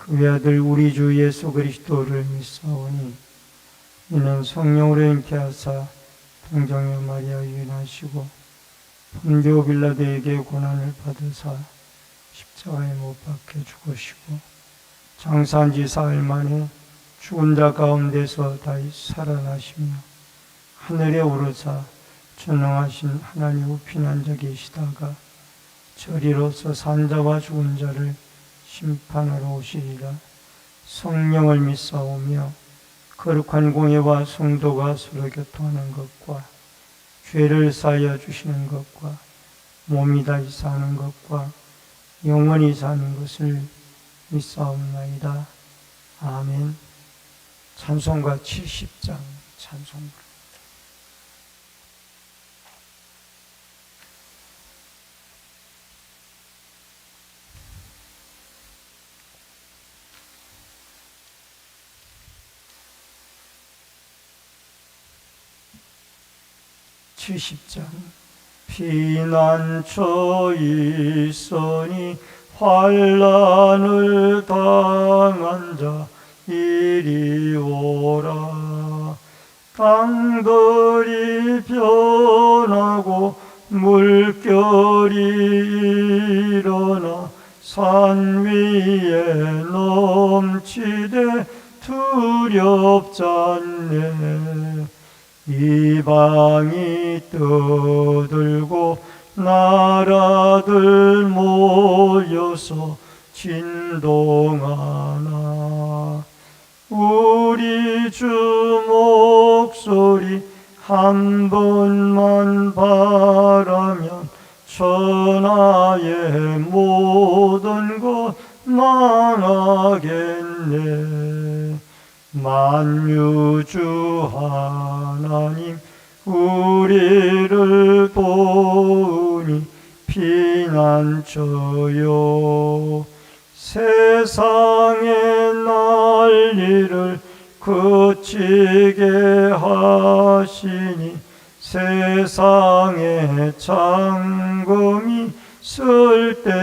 그 외아들 우리 주 예수 그리스도를 믿사오니 이는 성령으로 잉태하사 동정녀 마리아 유인하시고 본디오 빌라도에게 고난을 받으사 십자가에 못 박혀 죽으시고 장사한 지 사흘 만에 죽은 자 가운데서 다시 살아나시며 하늘에 오르사 전능하신 하나님 우편 앉아 계시다가 저리로서 산자와 죽은 자를 심판하러 오시리라. 성령을 믿사오며 거룩한 공예와 성도가 서로 교통하는 것과 죄를 사하여 주시는 것과 몸이 다시 사는 것과 영원히 사는 것을 믿사옵나이다. 아멘. 찬송가 70장 찬송가. 피난처 있으니 환난을 당한 자 이리 오라. 땅들이 변하고 물결이 일어나 산 위에 넘치되 두렵잖네. 이방이 떠들고 나라들 모여서 진동하나 우리 주 목소리 한 번만 바라면 천하의 모든 것 망하겠네. 만유주 하나님 우리를 도우니 피난처요. 세상의 난리를 그치게 하시니 세상의 장금이 쓸데없네.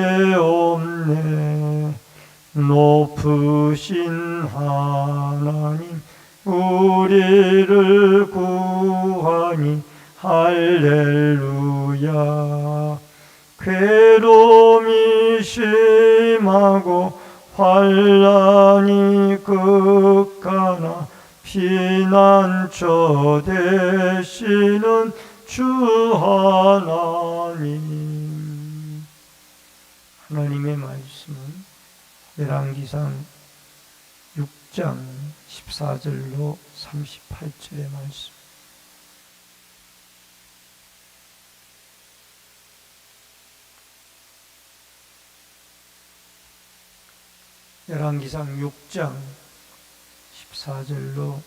높으신 하나님 우리를 구하니 할렐루야. 괴로움이 심하고 환난이 극하나 피난처 되시는 주 하나님. 하나님의 말씀은 열왕기상 6장 14절로 38절의 말씀. 열왕기상 6장 14절로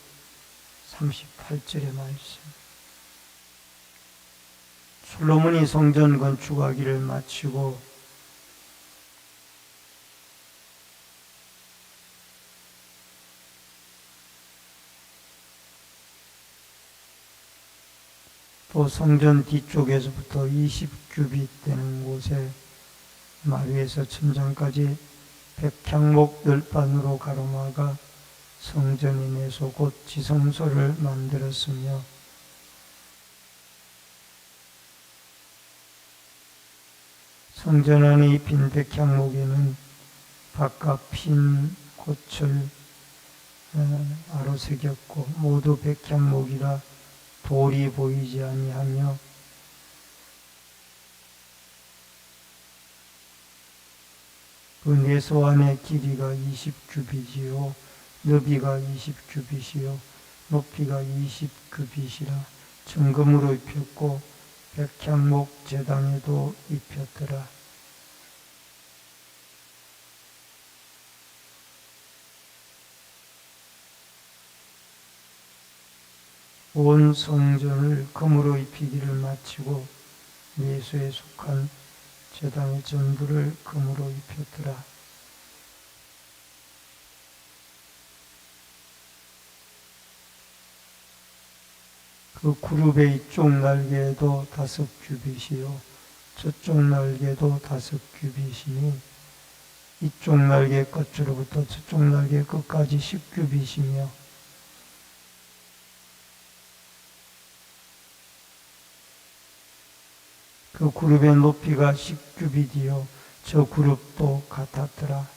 38절의 말씀. 솔로몬이 성전 건축하기를 마치고 또 성전 뒤쪽에서부터 20규빗 되는 곳에 마루에서 천장까지 백향목 널판으로 가로막아 성전 인에서 곧 지성소를 만들었으며 성전 안에 입힌 백향목에는 바깥 핀 꽃을 아로 새겼고 모두 백향목이라 돌이 보이지 아니하며 그 내소 안의 길이가 20규빗이요 너비가 20규빗이요 높이가 20규빗이라 정금으로 입혔고 백향목 제단에도 입혔더라. 온 성전을 금으로 입히기를 마치고 예수에 속한 제단의 전부를 금으로 입혔더라. 그 그룹의 이쪽 날개에도 5규빗이요 저쪽 날개도 5규빗이니 이쪽 날개 끝으로부터 저쪽 날개 끝까지 10규빗이며 그 그룹의 높이가 10규빗이요 저 그룹도 같았더라.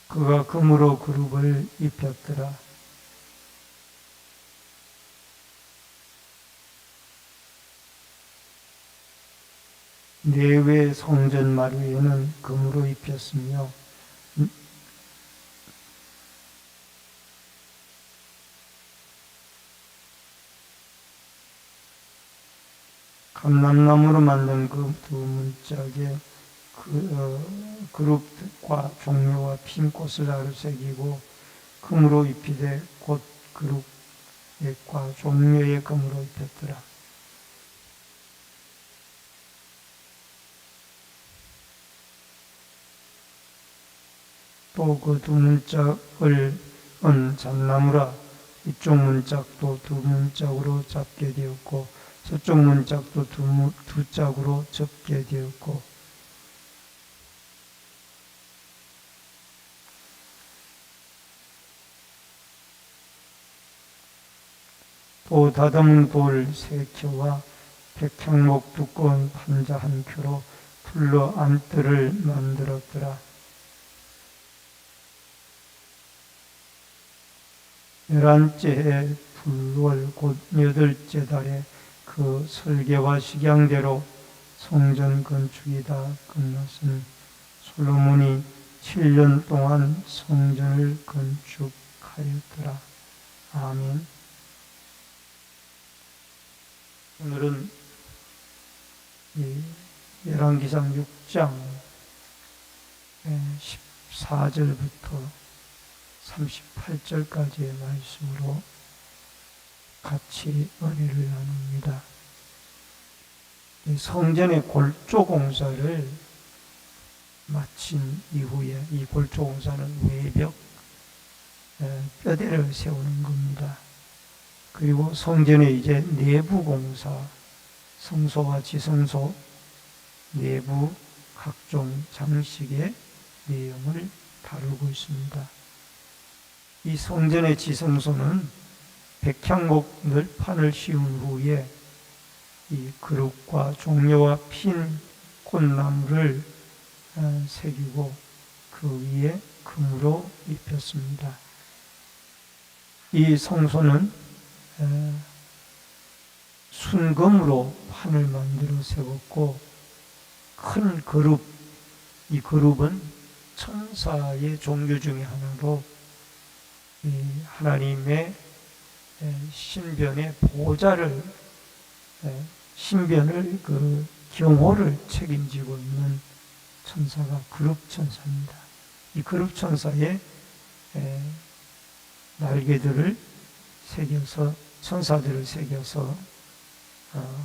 그가 금으로 그룹을 입혔더라. 내외 성전 마루에는 금으로 입혔으며 감람나무로 만든 그 두 문짝에 그룹과 종려와 핀 꽃을 새기고 금으로 입히되 곧 그룹과 종려의 금으로 입혔더라. 또 그 두 문짝을 은 잣나무라. 이쪽 문짝도 두 문짝으로 잡게 되었고 저쪽 문짝도 두 짝으로 접게 되었고 또 다듬은 돌 3켜와 백향목 두꺼운 판자 1켜로 풀로 안뜰을 만들었더라. 11째 해 불월 곧 8째 달에 그 설계와 식양대로 성전 건축이 다 끝났으니 솔로몬이 7년 동안 성전을 건축하였더라. 아멘. 오늘은 열왕기상 6장 14절부터 38절까지의 말씀으로 같이 은혜를 나눕니다. 성전의 골조 공사를 마친 이후에 이 골조 공사는 외벽, 뼈대를 세우는 겁니다. 그리고 성전의 이제 내부 공사, 성소와 지성소, 내부 각종 장식의 내용을 다루고 있습니다. 이 성전의 지성소는 백향목 널판을 씌운 후에 이 그룹과 종려와 핀 꽃나무를 새기고 그 위에 금으로 입혔습니다. 이 성소는 순금으로 판을 만들어 세웠고 큰 그룹, 이 그룹은 천사의 종류 중에 하나로 하나님의 신변의 보좌를 신변을 그 경호를 책임지고 있는 천사가 그룹 천사입니다. 이 그룹 천사의 날개들을 새겨서 천사들을 새겨서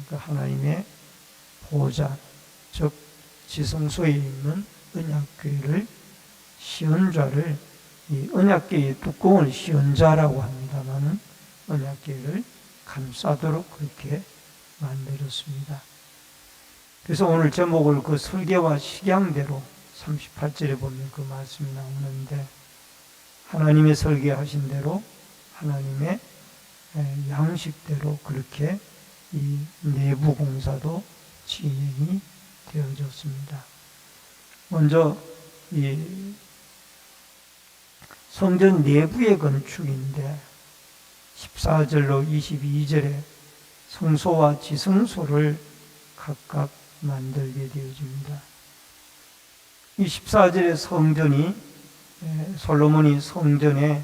그 하나님의 보좌, 즉 지성소에 있는 언약궤를 시언좌를 이 언약궤의 두꺼운 시언좌라고 합니다만은 언약궤를 감싸도록 그렇게 만들었습니다. 그래서 오늘 제목을 그 설계와 식양대로 38절에 보면 그 말씀이 나오는데 하나님의 설계하신 대로 하나님의 양식대로 그렇게 이 내부 공사도 진행이 되어졌습니다. 먼저 이 성전 내부의 건축인데 14절로 22절에 성소와 지성소를 각각 만들게 되어집니다. 이 14절의 성전이 솔로몬이 성전의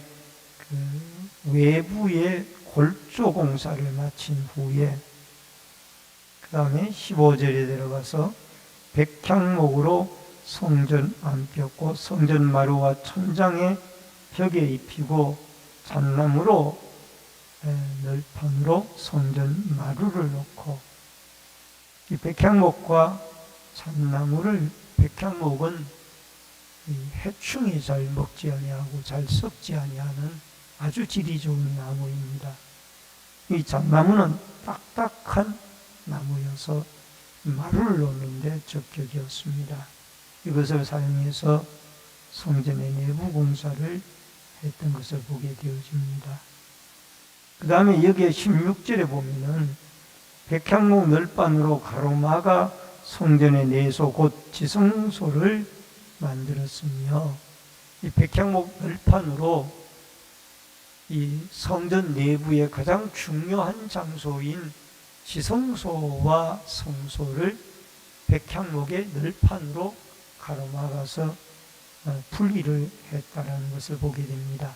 그 외부의 골조 공사를 마친 후에 그 다음에 15절에 들어가서 백향목으로 성전 안벽고 성전 마루와 천장에 벽에 입히고 잣나무로 널판으로 성전 마루를 놓고 이 백향목과 잣나무를 백향목은 이 해충이 잘 먹지 아니하고 잘 썩지 아니하는 아주 질이 좋은 나무입니다. 이 잣나무는 딱딱한 나무여서 마루를 놓는데 적격이었습니다. 이것을 사용해서 성전의 내부 공사를 했던 것을 보게 되어집니다. 그 다음에 여기에 16절에 보면은 백향목 널판으로 가로막아 성전의 내소 곧 지성소를 만들었으며, 이 백향목 널판으로 이 성전 내부의 가장 중요한 장소인 지성소와 성소를 백향목의 널판으로 가로막아서 분리를 했다는 것을 보게 됩니다.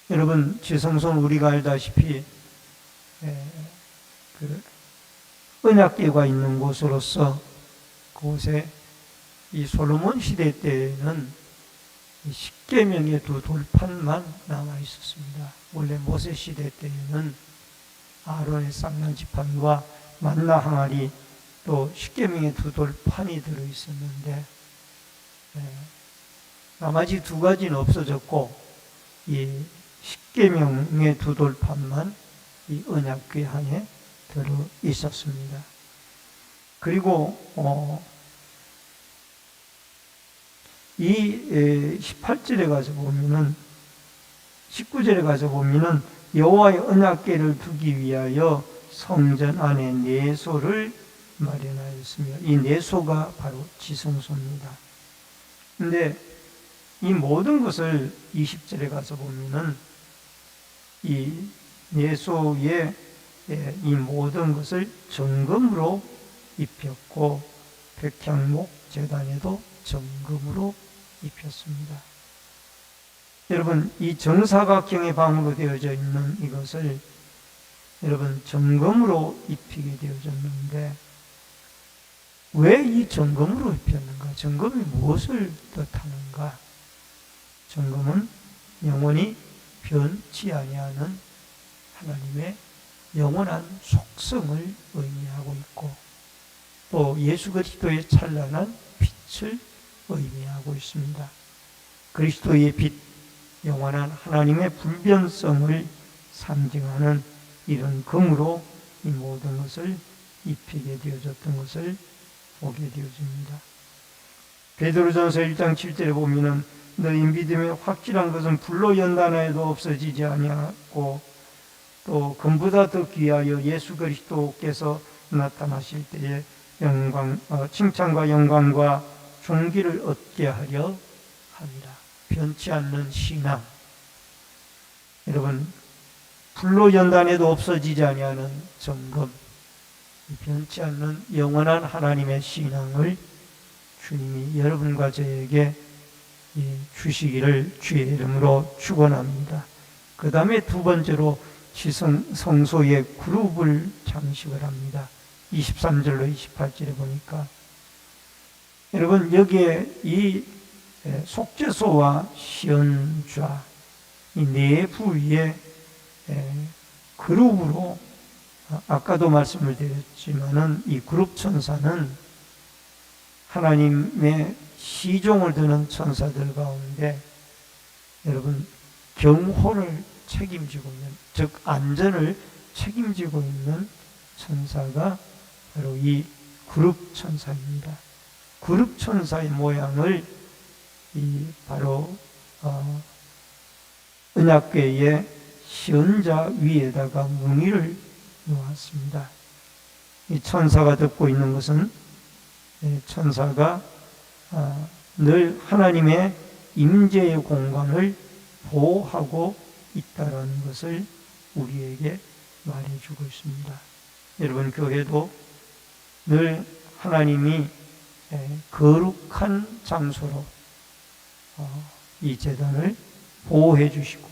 여러분, 지성소는 우리가 알다시피 그 언약궤가 있는 곳으로서 그곳에 이 솔로몬 시대 때에는 십계명의 두 돌판만 남아 있었습니다. 원래 모세 시대 때에는 아론의 쌍난 지팡이와 만나 항아리 또 십계명의 두 돌판이 들어 있었는데 나머지 두 가지는 없어졌고 이 십계명의 두 돌판만 이 언약궤 안에 들어 있었습니다. 그리고 이 18절에 가서 보면은 19절에 가서 보면은 여호와의 언약궤를 두기 위하여 성전 안에 내소를 마련하였으며, 이 내소가 바로 지성소입니다. 근데 이 모든 것을 20절에 가서 보면은 이 내소의 이 모든 것을 정금으로 입혔고 백향목 제단에도 정금으로 입혔습니다. 여러분, 이 정사각형의 방으로 되어져 있는 이것을 여러분 정금으로 입히게 되어졌는데, 왜 이 정금으로 입혔는가? 정금이 무엇을 뜻하는가? 정금은 영원히 변치 아니하는 하나님의 영원한 속성을 의미하고 있고, 또 예수 그리스도의 찬란한 빛을 의미하고 있습니다. 그리스도의 빛, 영원한 하나님의 불변성을 상징하는 이런 금으로 이 모든 것을 입히게 되어졌던 것을 보게 되어집니다. 베드로전서 1장 7절에 보면은 너희 믿음의 확실한 것은 불로 연단하여도 없어지지 아니하고 또 금보다 더 귀하여 예수 그리스도께서 나타나실 때에 칭찬과 영광과 존귀를 얻게 하려 합니다. 변치 않는 신앙. 여러분, 불로 연단해도 없어지지 아니하는 정금, 변치 않는 영원한 하나님의 신앙을 주님이 여러분과 저에게 주시기를 주의 이름으로 축원합니다. 그 다음에 두 번째로 성소의 그룹을 장식을 합니다. 23절로 28절에 보니까 여러분, 여기에 이 속죄소와 시언좌 이 네 부위의 그룹으로, 아까도 말씀을 드렸지만은 이 그룹 천사는 하나님의 시종을 드는 천사들 가운데 여러분 경호를 책임지고 있는, 즉 안전을 책임지고 있는 천사가 바로 이 그룹 천사입니다. 그룹 천사의 모양을 바로 언약궤의 시언자 위에다가 무늬를 놓았습니다. 이 천사가 덮고 있는 것은 천사가 늘 하나님의 임재의 공간을 보호하고 있다는 것을 우리에게 말해주고 있습니다. 여러분, 교회도 늘 하나님이 거룩한 장소로 이 제단을 보호해 주시고,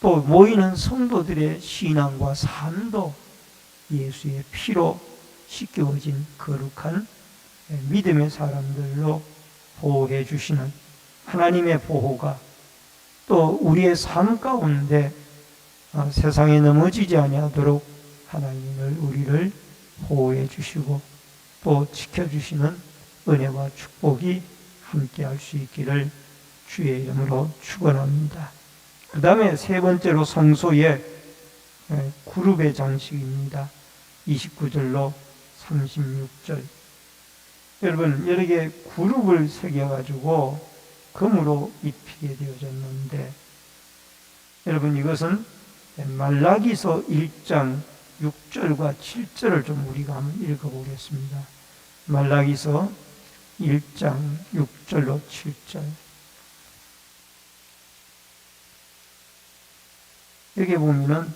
또 모이는 성도들의 신앙과 삶도 예수의 피로 씻겨진 거룩한 믿음의 사람들로 보호해 주시는 하나님의 보호가 또 우리의 삶 가운데 세상에 넘어지지 아니하도록 하나님을 우리를 보호해 주시고 또 지켜주시는 은혜와 축복이 함께할 수 있기를 주의 이름으로 축원합니다. 그 다음에 세 번째로 성소의 그룹의 장식입니다. 29절로 36절. 여러분, 여러 개의 그룹을 새겨가지고 금으로 입히게 되어졌는데, 여러분, 이것은 말라기서 1장 6절과 7절을 좀 우리가 한번 읽어보겠습니다. 말라기서 1장 6절로 7절. 여기 보면은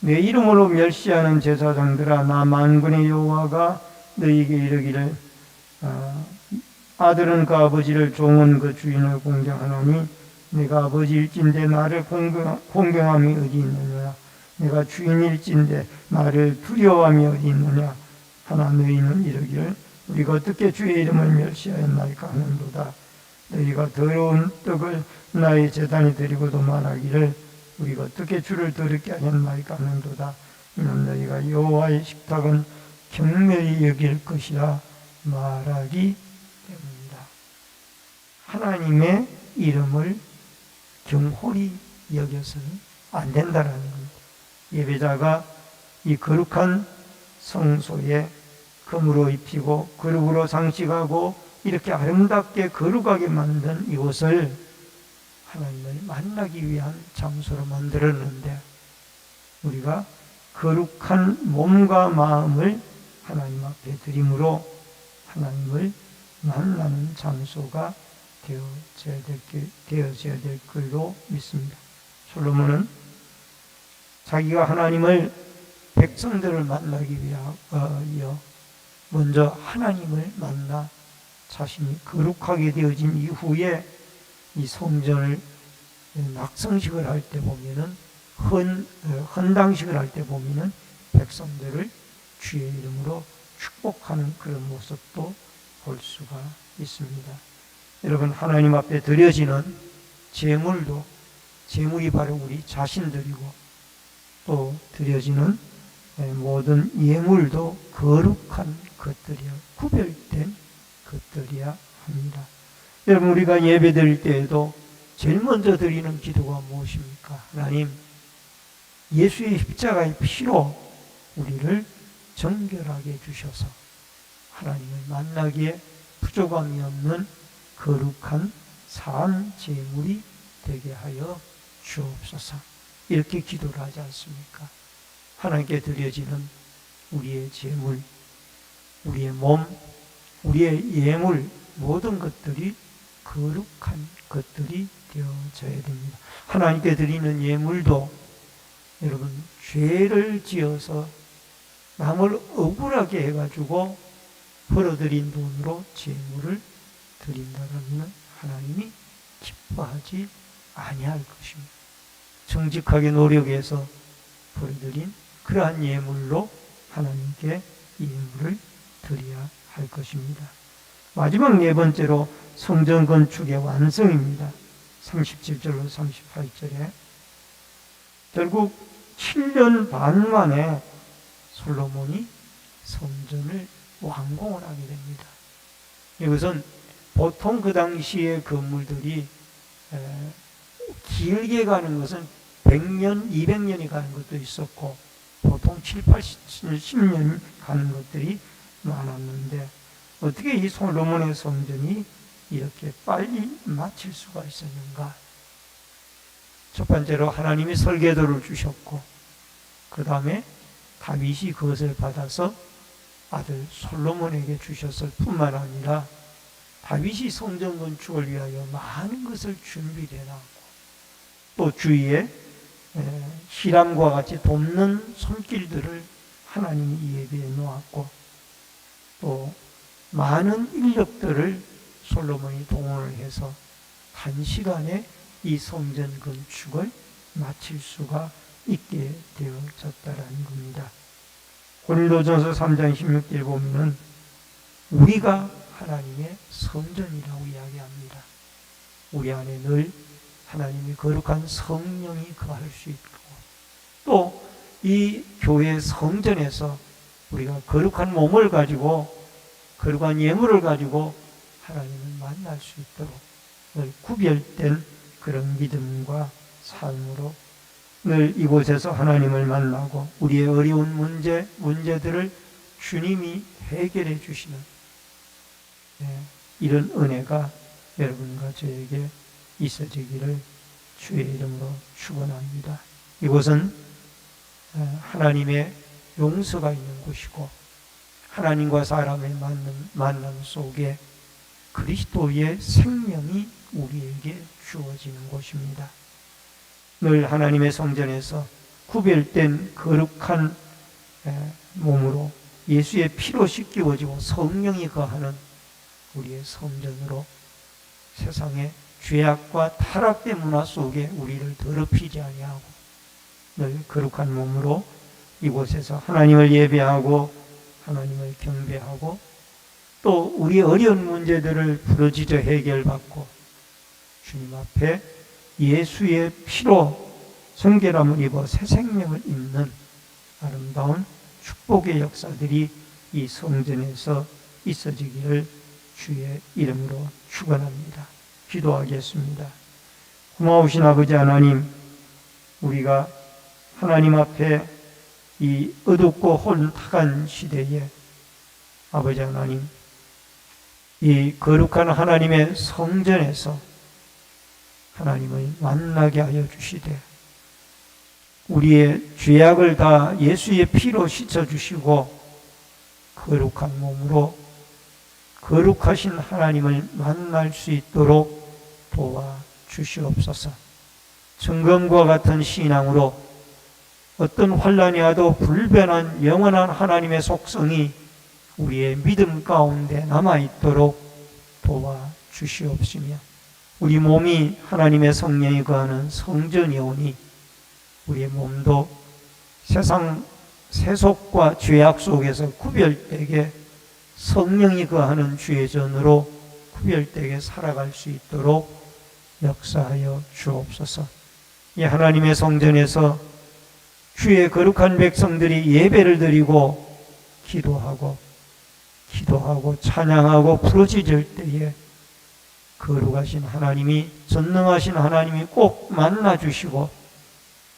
내 이름으로 멸시하는 제사장들아, 나 만군의 여호와가 너희에게 이르기를 아들은 그 아버지를, 종은 그 주인을 공경하노니 내가 아버지일진데 나를 공경함이 어디 있느냐? 내가 주인일진데 나를 두려워함이 어디 있느냐? 하나 너희는 이르기를 우리가 어떻게 주의 이름을 멸시하였나이까 하는도다. 너희가 더러운 떡을 나의 제단에 드리고도 말하기를 우리가 어떻게 주를 더럽게 하였나이까 하는도다. 이는 너희가 여호와의 식탁은 경멸히 여길 것이라 말하기 때문이다. 하나님의 이름을 경홀히 여겨서는 안 된다라는 겁니다. 예배자가 이 거룩한 성소에 금으로 입히고 그룹으로 장식하고 이렇게 아름답게 거룩하게 만든 이곳을 하나님을 만나기 위한 장소로 만들었는데, 우리가 거룩한 몸과 마음을 하나님 앞에 드림으로 하나님을 만나는 장소가 되어져야 될 걸로 믿습니다. 솔로몬은 자기가 하나님을, 백성들을 만나기 위하여 먼저 하나님을 만나 자신이 거룩하게 되어진 이후에 이 성전을 낙성식을 할 때 보면은, 헌당식을 할 때 보면은 백성들을 주의 이름으로 축복하는 그런 모습도 볼 수가 있습니다. 여러분, 하나님 앞에 드려지는 제물이 바로 우리 자신들이고, 또 드려지는 모든 예물도 거룩한 것들이야, 구별된 것들이야 합니다. 여러분, 우리가 예배 드릴 때에도 제일 먼저 드리는 기도가 무엇입니까? 하나님, 예수의 십자가의 피로 우리를 정결하게 해주셔서 하나님을 만나기에 부족함이 없는 거룩한 산 제물이 되게 하여 주옵소서. 이렇게 기도를 하지 않습니까? 하나님께 드려지는 우리의 제물, 우리의 몸, 우리의 예물, 모든 것들이 거룩한 것들이 되어져야 됩니다. 하나님께 드리는 예물도 여러분, 죄를 지어서 남을 억울하게 해가지고 벌어들인 돈으로 제물을 드린다면 하나님이 기뻐하지 아니할 것입니다. 정직하게 노력해서 벌어들인 그러한 예물로 하나님께 예물을 드려야 할 것입니다. 마지막 네 번째로 성전 건축의 완성입니다. 37절로 38절에 결국 7년 반 만에 솔로몬이 성전을 완공을 하게 됩니다. 이것은 보통 그 당시의 건물들이 길게 가는 것은 100년, 200년이 가는 것도 있었고 보통 7, 80년 가는 것들이 많았는데, 어떻게 이 솔로몬의 성전이 이렇게 빨리 마칠 수가 있었는가? 첫 번째로 하나님이 설계도를 주셨고, 그 다음에 다윗이 그것을 받아서 아들 솔로몬에게 주셨을 뿐만 아니라 다윗이 성전 건축을 위하여 많은 것을 준비해 놨고, 또 주위에 히람과 같이 돕는 손길들을 하나님이 예비해 놓았고, 또 많은 인력들을 솔로몬이 동원을 해서 단시간에 이 성전 건축을 마칠 수가 있게 되어졌다라는 겁니다. 고린도전서 3장 16절 보면은 우리가 하나님의 성전이라고 이야기합니다. 우리 안에 늘 하나님이 거룩한 성령이 거할 수 있고, 또 이 교회 성전에서 우리가 거룩한 몸을 가지고 거룩한 예물을 가지고 하나님을 만날 수 있도록 늘 구별된 그런 믿음과 삶으로 늘 이곳에서 하나님을 만나고 우리의 어려운 문제들을 주님이 해결해 주시는 이런 은혜가 여러분과 저에게 있어지기를 주의 이름으로 축원합니다. 이곳은 하나님의 용서가 있는 곳이고 하나님과 사람의 만남 속에 그리스도의 생명이 우리에게 주어지는 곳입니다. 늘 하나님의 성전에서 구별된 거룩한 몸으로 예수의 피로 씻기워지고 성령이 거하는 우리의 성전으로 세상의 죄악과 타락된 문화 속에 우리를 더럽히지 아니하고 늘 거룩한 몸으로 이곳에서 하나님을 예배하고 하나님을 경배하고 또 우리의 어려운 문제들을 부르짖어 해결받고 주님 앞에 예수의 피로 성결함을 입어 새 생명을 입는 아름다운 축복의 역사들이 이 성전에서 있어지기를 주의 이름으로 축원합니다. 기도하겠습니다. 고마우신 아버지 하나님, 우리가 하나님 앞에 이 어둡고 혼탁한 시대에 아버지 하나님, 이 거룩한 하나님의 성전에서 하나님을 만나게 하여 주시되 우리의 죄악을 다 예수의 피로 씻어주시고 거룩한 몸으로 거룩하신 하나님을 만날 수 있도록 도와주시옵소서. 정금과 같은 신앙으로 어떤 환난이 와도 불변한 영원한 하나님의 속성이 우리의 믿음 가운데 남아있도록 도와주시옵시며 우리 몸이 하나님의 성령이 거하는 성전이오니 우리의 몸도 세상 세속과 죄악 속에서 구별되게 성령이 거하는 주의 전으로 구별되게 살아갈 수 있도록 역사하여 주옵소서. 이 하나님의 성전에서 주의 거룩한 백성들이 예배를 드리고 기도하고 찬양하고 부르짖을 때에 거룩하신 하나님이 전능하신 하나님이 꼭 만나주시고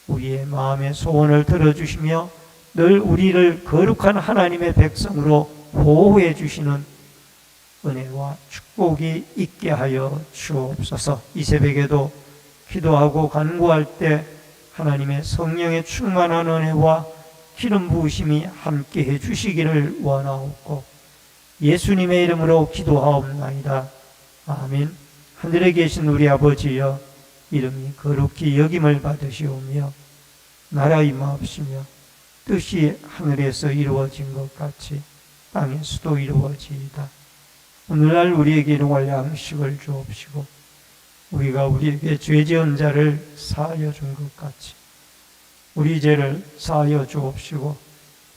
우리의 마음의 소원을 들어주시며 늘 우리를 거룩한 하나님의 백성으로 보호해 주시는 은혜와 축복이 있게 하여 주옵소서. 이 새벽에도 기도하고 간구할 때 하나님의 성령의 충만한 은혜와 기름 부으심이 함께 해 주시기를 원하옵고 예수님의 이름으로 기도하옵나이다. 아멘. 하늘에 계신 우리 아버지여, 이름이 거룩히 여김을 받으시오며 나라 임하옵시며 뜻이 하늘에서 이루어진 것 같이 땅에서도 이루어지이다. 오늘날 우리에게 일용할 양식을 주옵시고 우리가 우리에게 죄 지은 자를 사하여 준 것 같이 우리 죄를 사하여 주옵시고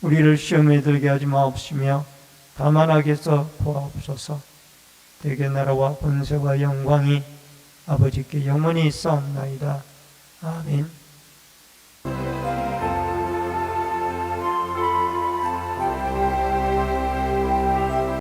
우리를 시험에 들게 하지 마옵시며 다만 악에서 구하옵소서. 대개 나라와 권세와 영광이 아버지께 영원히 있사옵나이다. 아멘.